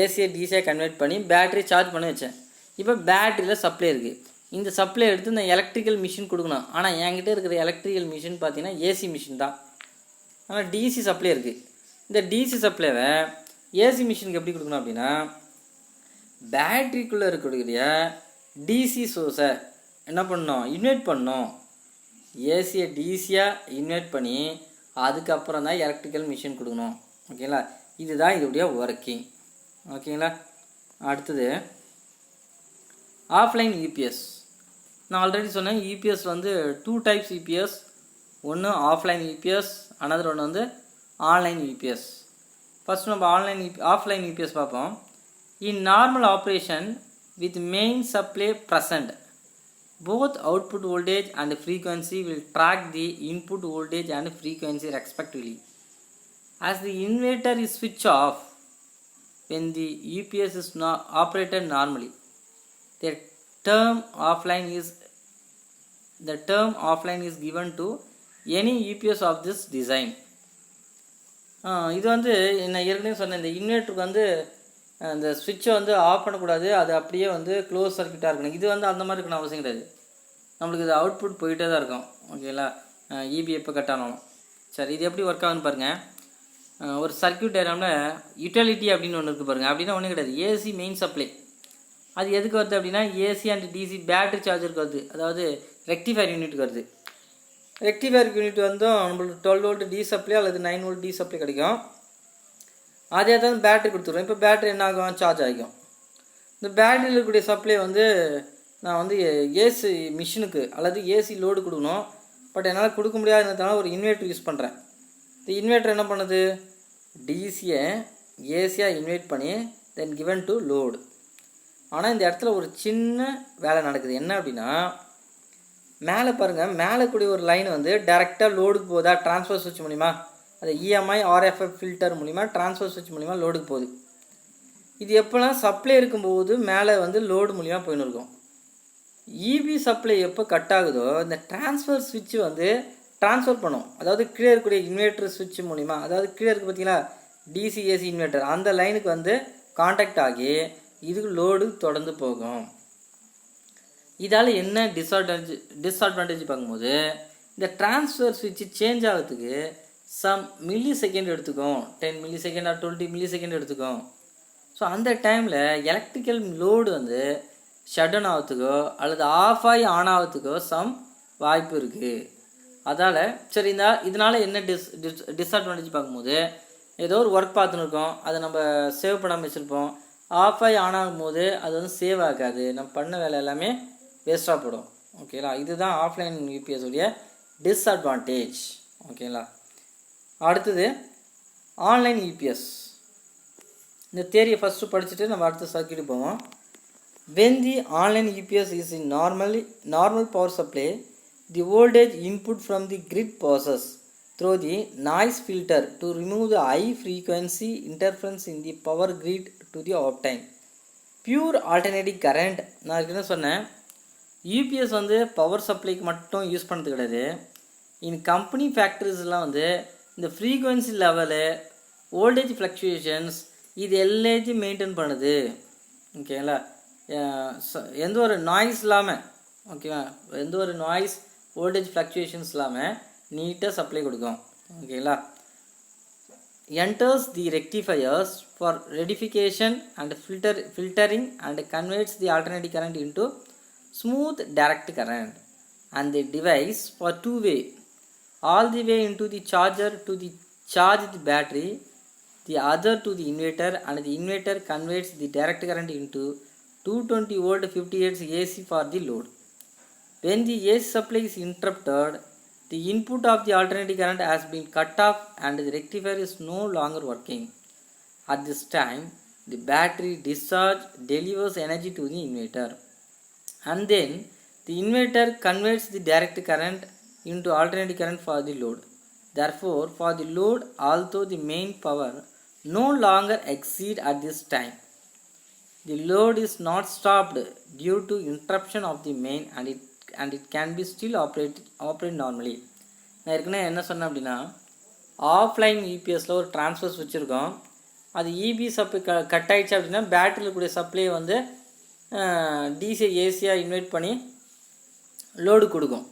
ஏசியை டிசியை கன்வெர்ட் பண்ணி பேட்டரி சார்ஜ் பண்ணி வச்சேன். இப்போ பேட்டரியில் சப்ளை இருக்குது. இந்த சப்ளை எடுத்து இந்த எலக்ட்ரிக்கல் மிஷின் கொடுக்கணும். ஆனால் என்கிட்ட இருக்கிற எலக்ட்ரிக்கல் மிஷின் பார்த்தீங்கன்னா ஏசி மிஷின் தான். ஆனால் டிசி சப்ளை இருக்குது. இந்த டிசி சப்ளைவை ஏசி மிஷினுக்கு எப்படி கொடுக்கணும் அப்படின்னா பேட்ரிக்குள்ளே இருக்கக்கூடிய டிசி சோர்ஸை என்ன பண்ணணும்? இன்வெர்ட் பண்ணணும். ஏசியை டிசியாக இன்வெர்ட் பண்ணி அதுக்கப்புறம் தான் எலக்ட்ரிக்கல் மிஷின் கொடுக்கணும். ஓகேங்களா? இதுதான் இதோடைய ஒர்க்கிங். ஓகேங்களா? அடுத்தது ஆஃப்லைன் யூபிஎஸ். நான் ஆல்ரெடி சொன்னேன் யூபிஎஸ் வந்து 2 டைப்ஸ் யூபிஎஸ். ஒன்று ஆஃப்லைன் யூபிஎஸ், அனதர் ஒன்று வந்து ஆன்லைன் யூபிஎஸ். ஃபர்ஸ்ட் நம்ம ஆஃப்லைன் யூபிஎஸ் பார்ப்போம். இன் normal operation with main supply present, both output voltage and frequency will track the input voltage and frequency respectively. As the inverter is switched off when the UPS is not operated normally, the term offline is given to any UPS of this design. இது வந்து நான் ஏற்கனவே சொன்னேன், இந்த இன்வெர்ட்டருக்கு வந்து அந்த ஸ்விட்சை வந்து of பண்ணக்கூடாது, அது அப்படியே வந்து க்ளோஸ் சர்க்கியூட்டாக இருக்கணும். இது வந்து அந்த மாதிரி இருக்கணும் அவசியம் கிடையாது, நம்மளுக்கு இது அவுட்புட் போயிட்டே தான் இருக்கும். ஓகேங்களா, இபி எப்போ கட் ஆனாலும். சரி, இது எப்படி ஒர்க் ஆகுதுன்னு பாருங்கள். ஒரு சர்க்கியூட் டயக்ராமில் யூட்டிலிட்டி அப்படின்னு ஒன்று இருக்குது பாருங்கள். அப்படின்னா ஒன்றும் கிடையாது, ஏசி மெயின் சப்ளை. அது எதுக்கு வருது அப்படின்னா ஏசி அண்ட் டிசி பேட்டரி சார்ஜருக்கு வருது, அதாவது ரெக்டிஃபயர் யூனிட்டுக்கு வருது. ரெக்டிஃபயர் யூனிட் வந்து நம்மளுக்கு 12 வோல்ட் டி சப்ளை அல்லது 9 வோல்ட் டி சப்ளை கிடைக்கும். அதே தான் பேட்டரி கொடுத்துருவோம். இப்போ பேட்டரி என்ன ஆகும், சார்ஜ் ஆகிக்கும். இந்த பேட்டரியில் இருக்கக்கூடிய சப்ளை வந்து நான் வந்து ஏசி மிஷினுக்கு அல்லது ஏசி லோடு கொடுக்கணும். பட் என்னால் கொடுக்க முடியாதுன்றதுனால ஒரு இன்வெர்ட்டர் யூஸ் பண்ணுறேன். இந்த இன்வெர்ட்டர் என்ன பண்ணுது, டிசியை ஏசியாக இன்வெர்ட் பண்ணி தென் கிவன் டு லோடு. ஆனால் இந்த இடத்துல ஒரு சின்ன வேலை நடக்குது. என்ன அப்படின்னா, மேலே பாருங்கள், மேலே கூடிய ஒரு லைன் வந்து டைரெக்டாக லோடுக்கு போகுதா, ட்ரான்ஸ்ஃபர் சுவிட்ச் மூலிமா, அது இஎம்ஐ ஆர்எஃப்எஃப் ஃபில்டர் மூலிமா ட்ரான்ஸ்ஃபர் சுவிட்ச் மூலிமா லோடுக்கு போகுது. இது எப்போலாம் சப்ளை இருக்கும்போது மேலே வந்து லோடு மூலிமா போயின்னு இருக்கும். இபி சப்ளை எப்போ கட் ஆகுதோ இந்த ட்ரான்ஸ்ஃபர் சுவிட்ச் வந்து ட்ரான்ஸ்ஃபர் பண்ணும். அதாவது கீழே இருக்கக்கூடிய இன்வெர்ட்டர் சுவிட்ச் மூலிமா, அதாவது கீழே இருக்குது பார்த்தீங்களா டிசி ஏசி இன்வெர்ட்டர், அந்த லைனுக்கு வந்து காண்டாக்ட் ஆகி இதுக்கு லோடு தொடர்ந்து போகும். இதால் என்ன டிஸ்அட்வான்டேஜ் பார்க்கும்போது, இந்த ட்ரான்ஸ்ஃபர் சுவிட்ச் சேஞ்ச் ஆகிறதுக்கு சம் மில்லி செகண்ட் எடுத்துக்கும், 10 millisecond or 20 millisecond எடுத்துக்கும். ஸோ அந்த டைமில் எலக்ட்ரிக்கல் லோடு வந்து ஷட் டவுன் ஆகிறதுக்கோ அல்லது ஆஃப் ஆகி ஆன் ஆகிறதுக்கோ சம் வாய்ப்பு இருக்குது. அதால் சரி, இதனால் என்ன டிஸ்அட்வான்டேஜ் பார்க்கும்போது, ஏதோ ஒரு ஒர்க் பார்த்துன்னு இருக்கோம், அதை நம்ம சேவ் பண்ணாமல் வச்சுருப்போம். ஆஃப் ஆகி ஆன் ஆகும்போது அது வந்து சேவ் ஆகாது, நம்ம பண்ண வேலை எல்லாமே வேஸ்ட்டாக போடும். ஓகேங்களா, இதுதான் ஆஃப்லைன் யூபிஎஸ் உடைய டிஸ்அட்வான்டேஜ். ஓகேங்களா, அடுத்தது ஆன்லைன் யூபிஎஸ். இந்த தியரியை ஃபஸ்ட்டு படிச்சுட்டு நம்ம அடுத்த சர்க்யூட் போவோம். When the online UPS is in normal power supply, the voltage input from the grid passes through the noise filter to remove the high frequency interference in the power grid to the uptime. Pure alternating current, நான் என்ன சொன்னேன், UPS வந்து power சப்ளைக்கு மட்டும் use பண்ணுறது கிடையாது. Company ஃபேக்ட்ரிஸ்லாம் வந்து இந்த frequency level, voltage fluctuations, இது எல்லாத்தையும் மெயின்டைன் பண்ணுது. ஓகேங்களா, எந்த ஒரு நாய்ஸ் இல்லாமல், ஓகேவா, எந்த ஒரு நாய்ஸ் வோல்டேஜ் ஃப்ளக்சுவேஷன்ஸ் இல்லாமல் நீட்டாக சப்ளை கொடுக்கும். ஓகேங்களா, enters the rectifiers for rectification and filtering and converts the alternating current into smooth direct current, and the device for two-way, all the way into the charger to the charge the battery, the other to the inverter, and the inverter converts the direct current into 220 volt 50 Hz AC for the load. When the AC supply is interrupted, the input of the alternating current has been cut off and the rectifier is no longer working. At this time, the battery discharge delivers energy to the inverter, and then the inverter converts the direct current into alternating current for the load. Therefore, for the load, although the main power no longer exceed at this time, the load is not stopped due to interruption of the main and it can be still operate normally. நான் ஏற்கனவே என்ன சொன்னேன் அப்படின்னா, offline யூபிஎஸில் ஒரு transfer சுவிட்ச் இருக்கும். அது EB supply cut ஆகிடுச்சு அப்படின்னா பேட்டரியில் இருக்கக்கூடிய சப்ளையை வந்து டிசி ஏசியாக இன்வெர்ட் பண்ணி லோடு கொடுக்கும்.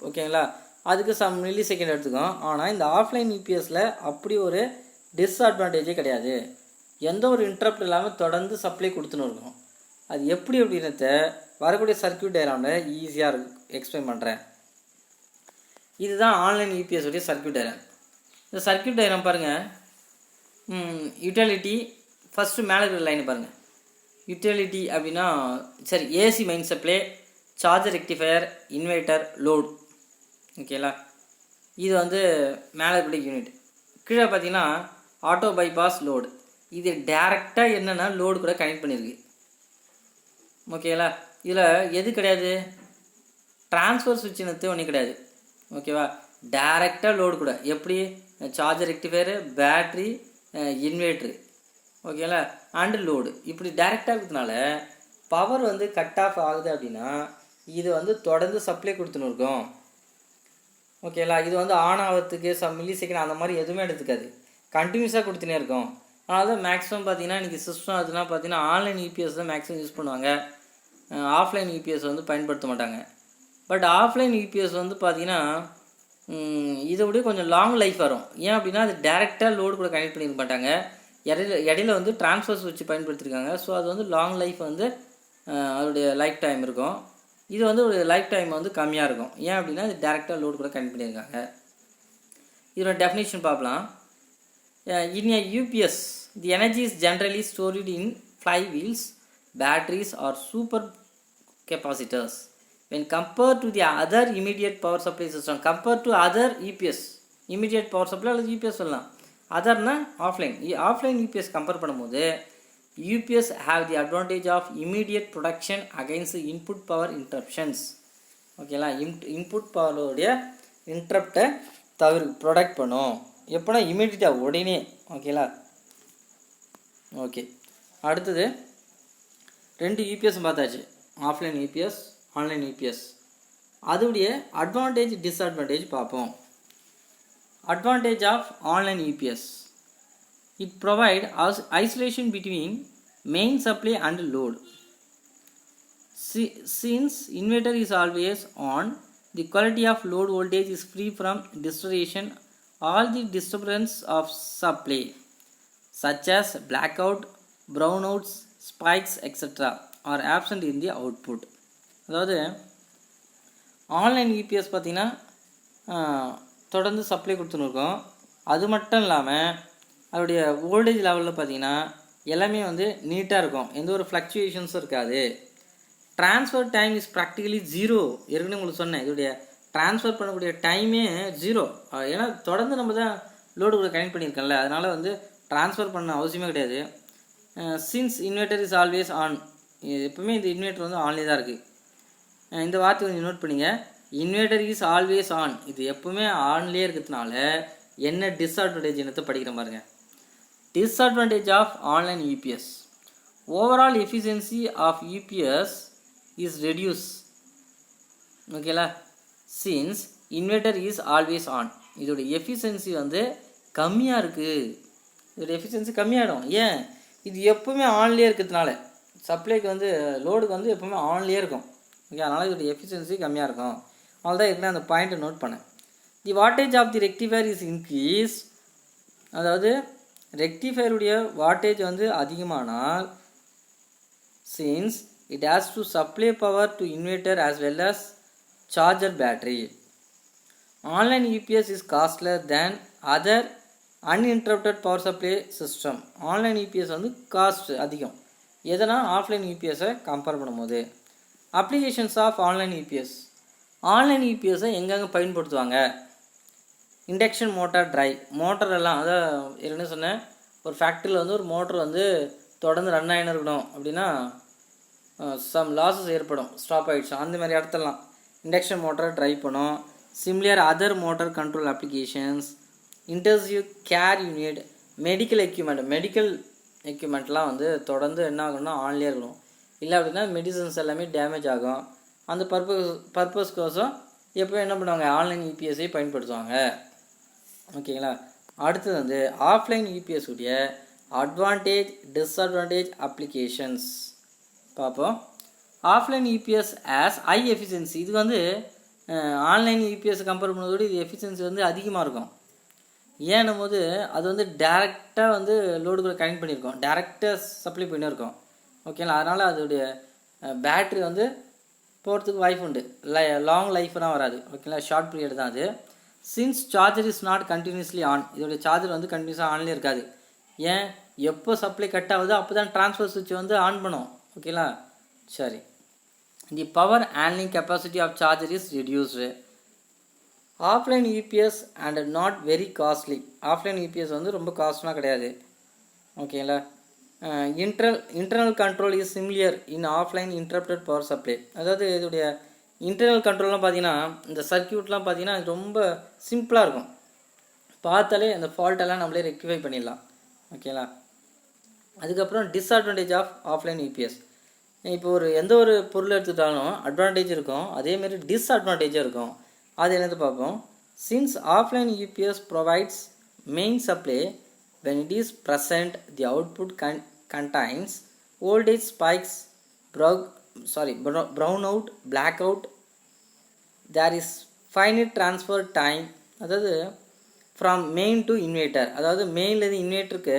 ஓகேங்களா, அதுக்கு சம் மில்லி செகண்ட் எடுத்துக்கும். ஆனால் இந்த ஆஃப்லைன் யூபிஎஸில் அப்படி ஒரு டிஸ்அட்வான்டேஜே கிடையாது. எந்த ஒரு இன்டரப்ட் இல்லாமல் தொடர்ந்து சப்ளை கொடுத்துன்னு இருக்கும். அது எப்படி அப்படின்றத வரக்கூடிய சர்க்யூட் டயக்ராமில் ஈஸியாக எக்ஸ்பிளைன் பண்ணுறேன். இதுதான் ஆன்லைன் யூபிஎஸ் உடைய சர்க்யூட் டயக்ராம். இந்த சர்க்யூட் டயக்ராம் பாருங்கள். யூட்டிலிட்டி ஃபஸ்ட்டு மேலே இருக்கிற லைன் பாருங்கள். யூட்டிலிட்டி அப்படின்னா சரி, AC main supply, charger, rectifier, inverter, load. ஓகேங்களா, இது வந்து மேலே இருக்கக்கூடிய யூனிட். கீழே பார்த்தீங்கன்னா ஆட்டோ பைபாஸ் லோடு. இது டேரெக்டாக என்னென்னா லோடு கூட கனெக்ட் பண்ணியிருக்கு. ஓகேங்களா, இதில் எது கிடையாது, ட்ரான்ஸ்ஃபர் சுவிட்சுன்னு ஒன்றும் கிடையாது. ஓகேவா, டேரெக்டாக லோடு கூட எப்படி சார்ஜர், ரெக்டிஃபயரு, பேட்ரி, இன்வெர்ட்ரு, ஓகேங்களா, அண்டு லோடு இப்படி டேரெக்டாக இருக்கிறதுனால பவர் வந்து கட் ஆஃப் ஆகுது அப்படின்னா இது வந்து தொடர்ந்து சப்ளை கொடுத்துன்னு இருக்கும். ஓகேங்களா. இது வந்து ஆன் ஆகிறதுக்கு சம் மில்லி செகண்ட் அந்த மாதிரி எதுவுமே எடுத்துக்காது, கண்டினியூஸாக கொடுத்துனே இருக்கும். அதனால தான் மேக்ஸிமம் பார்த்தீங்கன்னா இன்றைக்கி சிஸ்டம் அதுனா பார்த்தீங்கன்னா ஆன்லைன் யூபிஎஸ் தான் மேக்ஸிமம் யூஸ் பண்ணுவாங்க, ஆஃப்லைன் யூபிஎஸ் வந்து பயன்படுத்த மாட்டாங்க. பட் ஆஃப்லைன் யூபிஎஸ் வந்து பார்த்தீங்கன்னா இதை விட கொஞ்சம் லாங் லைஃப் வரும். ஏன் அப்படின்னா அது டேரெக்டாக லோடு கூட கனெக்ட் பண்ணியிருக்க மாட்டாங்க, இடையில வந்து ட்ரான்ஸ்ஃபர்ஸ் வச்சு பயன்படுத்தியிருக்காங்க. ஸோ அது வந்து லாங் லைஃப் வந்து அதோடைய லைஃப் டைம் இருக்கும். இது வந்து ஒரு லைஃப் டைம் வந்து கம்மியாக இருக்கும். ஏன் அப்படின்னா இது டேரெக்டாக லோடு கூட கனெக்ட் பண்ணியிருக்காங்க. இதோட டெஃபினேஷன் பார்க்கலாம். இன் a UPS the energy is generally stored in flywheels, batteries or super capacitors when compared to the other immediate power supply system. Compared to other UPS, immediate power supply அல்லது UPS சொல்லலாம். அதர்னா offline UPS compare பண்ணும்போது UPS have the advantage of immediate production against input power interruptions. ஓகேங்களா, input பவருடைய இன்ட்ரப்டை product பண்ணும். எப்போனா இமீடியட்டாக உடனே. ஓகேங்களா. Okay, அடுத்தது 2 யூபிஎஸ் பார்த்தாச்சு, ஆஃப்லைன் யூபிஎஸ், ஆன்லைன் யூபிஎஸ். அதோடைய அட்வான்டேஜ் டிஸ்அட்வான்டேஜ் பார்ப்போம். Advantage of online UPS, it provide isolation between main supply and load. Since inverter is always on, the quality of load voltage is free from distortion. All the disturbance of supply such as blackout, brownouts, spikes etc. are absent in the output. அதாவது online UPS பார்த்திங்கன்னா தொடர்ந்து supply கொடுத்துருக்கோம். அது மட்டும் இல்லாமல் அதோடைய voltage லெவலில் பார்த்திங்கன்னா எல்லாமே வந்து நீட்டாக இருக்கும், எந்த ஒரு ஃப்ளக்சுவேஷன்ஸும் இருக்காது. Transfer time is practically zero. ஏற்கனவே உங்களுக்கு சொன்னேன், இதோடைய ட்ரான்ஸ்ஃபர் பண்ணக்கூடிய டைமே ஜீரோ. ஏன்னா தொடர்ந்து நம்ம தான் லோடு கூட கனெக்ட் பண்ணியிருக்கோம்ல, அதனால் வந்து ட்ரான்ஸ்ஃபர் பண்ண அவசியமே கிடையாது. Since inverter is always on, எப்பவுமே இந்த இன்வெர்டர் வந்து ஆன்லேயே தான் இருக்குது. இந்த வார்த்தை கொஞ்சம் நோட் பண்ணிங்க, இன்வெர்டர் இஸ் ஆல்வேஸ் ஆன். இது எப்பவுமே ஆன்லேயே இருக்கிறதுனால என்ன டிஸ்அட்வான்டேஜ் என்னத்தை படிக்கிற பாருங்க. Disadvantage of online UPS, overall efficiency of UPS is reduce. ஓகேலா, since inverter is always on. இதோடைய எஃபிஷியன்சி வந்து கம்மியாக இருக்குது, இதோடைய எஃபிஷியன்சி கம்மியாகிடும். ஏன், இது எப்போவுமே ஆன்லேயே இருக்கிறதுனால, சப்ளைக்கு வந்து லோடுக்கு வந்து எப்போவுமே ஆன்லேயே இருக்கும். ஓகே, அதனால் இதோடைய எஃபிஷியன்சி கம்மியாக இருக்கும். அதனால தான் இருக்குன்னா அந்த பாயிண்ட்டை நோட் பண்ணேன். The wattage of the rectifier is increase. அதாவது ரெக்டிஃபயருடைய வாட்டேஜ் வந்து அதிகமானால், since it has to supply power to inverter as well as charger battery. Online UPS is costlier than other uninterrupted power supply system. Online UPS வந்து cost அதிகம், எதனா offline யூபிஎஸை compare பண்ணும்போது. Applications of online UPS, online யூபிஎஸை எங்கெங்கே பயன்படுத்துவாங்க. Induction motor drive, மோட்டரெல்லாம் அதான் என்ன சொன்னேன், ஒரு ஃபேக்ட்ரியில் வந்து ஒரு மோட்டர் வந்து தொடர்ந்து ரன் ஆகின்னு இருக்கணும் அப்படின்னா சம் லாஸஸ் ஏற்படும், ஸ்டாப் ஆகிடுச்சு, அந்த மாதிரி இடத்துலலாம் இண்டக்ஷன் மோட்டர் ட்ரைவ் பண்ணும். Similar other motor control applications, intensive care unit, medical எக்யூப்மெண்ட்லாம் வந்து தொடர்ந்து என்ன ஆகணும்னா ஆன்லேயே இருக்கணும். இல்லை அப்படின்னா மெடிசன்ஸ் எல்லாமே டேமேஜ் ஆகும். அந்த பர்பஸ்க்கோசம் எப்போ என்ன பண்ணுவாங்க, ஆன்லைன் யூபிஎஸ்ஸை பயன்படுத்துவாங்க. ஓகேங்களா. அடுத்தது வந்து ஆஃப்லைன் யூபிஎஸ் உடைய அட்வான்டேஜ் டிஸ்அட்வான்டேஜ் அப்ளிகேஷன்ஸ் பார்ப்போம். Offline UPS as high efficiency, இது வந்து ஆன்லைன் யூபிஎஸ் கம்பேர் பண்ணுறதோடு இது எஃபிஷியன்சி வந்து அதிகமாக இருக்கும். ஏன்னும் போது அது வந்து டேரெக்டாக வந்து லோடு கூட கனெக்ட் பண்ணியிருக்கோம், டேரெக்டாக சப்ளை பண்ணியிருக்கோம். ஓகேங்களா, அதனால் அதோடைய பேட்ரி வந்து போகிறதுக்கு வாய்ப்பு உண்டு, லாங் லைஃப்லாம் வராது. ஓகேங்களா, ஷார்ட் பீரியட் தான் அது. Since charger is not continuously on, இதோடைய சார்ஜர் வந்து கண்டினியூஸாக ஆன்லேயே இருக்காது. ஏன், எப்போ சப்ளை கட் ஆகுதோ அப்போ தான் ட்ரான்ஸ்ஃபர் சுவிட்ச் வந்து ஆன் பண்ணும். ஓகேங்களா, சரி. The power handling capacity of charger is reduced. Offline UPS and not very costly, offline UPS வந்து ரொம்ப காஸ்ட்லாம் கிடையாது. ஓகேங்களா. Internal control is similar in offline interrupted power supply. அதாவது இதோடைய இன்டர்னல் கண்ட்ரோல்லாம் பார்த்தீங்கன்னா இந்த சர்க்கியூட்லாம் பார்த்தீங்கன்னா இது ரொம்ப சிம்பிளாக இருக்கும், பார்த்தாலே அந்த ஃபால்ட்டெல்லாம் நம்மளே ரெக்டிஃபை பண்ணிடலாம். ஓகேங்களா. அதுக்கப்புறம் டிஸ்அட்வான்டேஜ் ஆஃப் ஆஃப்லைன் யூபிஎஸ், இப்போ எந்த ஒரு பொருள் எடுத்துட்டாலும் அட்வான்டேஜ் இருக்கும், அதேமாரி டிஸ்அட்வான்டேஜும் இருக்கும். அது என்னது பார்ப்போம். Since offline UPS provides main supply, when it is present, the output contains voltage spikes, brownout, blackout. There is finite transfer time, அதாவது ஃப்ரம் மெயின் டு இன்வெர்ட்டர், அதாவது மெயின்லேருந்து இன்வெர்ட்டருக்கு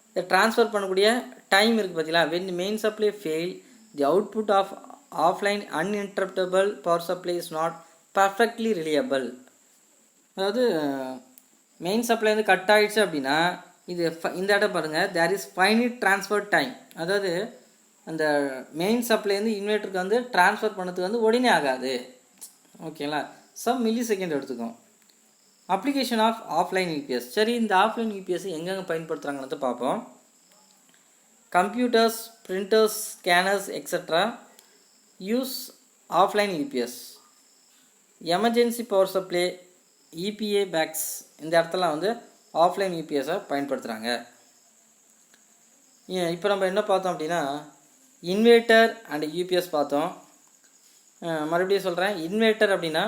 இதை ட்ரான்ஸ்ஃபர் பண்ணக்கூடிய டைம் இருக்குது பார்த்தீங்களா. When main supply fail, the output of offline uninterruptible power supply is not perfectly reliable. அதாவது main supply வந்து கட் ஆகிடுச்சு அப்படின்னா இது இந்த இடம் பாருங்கள், there is finite transfer time. அதாவது அந்த மெயின் சப்ளைலேருந்து இன்வெர்ட்டருக்கு வந்து ட்ரான்ஸ்ஃபர் பண்ணதுக்கு வந்து உடனே ஆகாது. ஓகேங்களா, சம் மில்லி செகண்ட் எடுத்துக்கும். Application of offline UPS. சரி, இந்த ஆஃப்லைன் யூபிஎஸ் எங்கெங்கே பயன்படுத்துகிறாங்கன்னு பார்ப்போம். Computers, printers, scanners etcetera use offline UPS. Emergency power supply, EPABX, இந்த இடத்துல வந்து ஆஃப்லைன் யூபிஎஸை பயன்படுத்துகிறாங்க. இப்போ நம்ம என்ன பார்த்தோம் அப்படின்னா இன்வெர்ட்டர் அண்ட் யூபிஎஸ் பார்த்தோம். மறுபடியும் சொல்கிறேன், இன்வெர்ட்டர் அப்படின்னா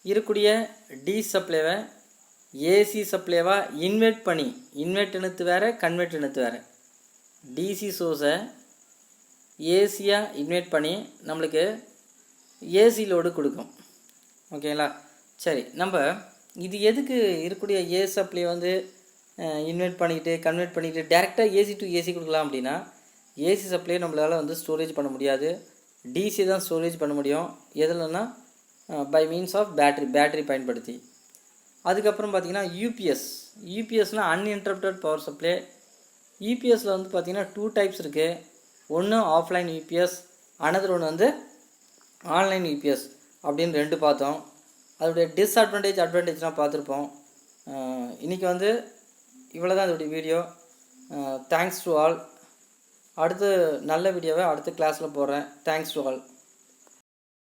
இருக்கக்கூடிய டி சப்ளைவை ஏசி சப்ளைவாக இன்வெர்ட் பண்ணி, இன்வெர்ட் இணைத்து வேறு, கன்வெர்ட் இணைத்து வேறு, டிசி சோர்ஸை ஏசியாக இன்வெர்ட் பண்ணி நம்மளுக்கு ஏசி லோடு கொடுக்கும். ஓகேங்களா, சரி, நம்ம இது எதுக்கு இருக்கக்கூடிய ஏ சப்ளை வந்து இன்வெர்ட் பண்ணிக்கிட்டு கன்வெர்ட் பண்ணிக்கிட்டு டேரெக்டாக ஏசி டு ஏசி கொடுக்கலாம் அப்படின்னா ஏசி சப்ளையை நம்மளால் வந்து ஸ்டோரேஜ் பண்ண முடியாது, டிசி தான் ஸ்டோரேஜ் பண்ண முடியும். எதுலன்னா பை மீன்ஸ் ஆஃப் பேட்டரி பயன்படுத்தி. அதுக்கப்புறம் பார்த்திங்கன்னா யூபிஎஸ்னால் அன்இன்டரப்டட் பவர் சப்ளை. யூபிஎஸ்சில் வந்து பார்த்திங்கன்னா 2 டைப்ஸ் இருக்குது. ஒன்று ஆஃப்லைன் யூபிஎஸ், அனதர் ஒன்று வந்து ஆன்லைன் யூபிஎஸ் அப்படின்னு 2 பார்த்தோம். அதோடைய அட்வான்டேஜ்லாம் பார்த்துருப்போம். இன்றைக்கி வந்து இவ்வளோ தான் இதோடைய வீடியோ. Thanks to all. அடுத்து நல்ல வீடியோவை அடுத்த கிளாஸில் போடுறேன். Thanks to all.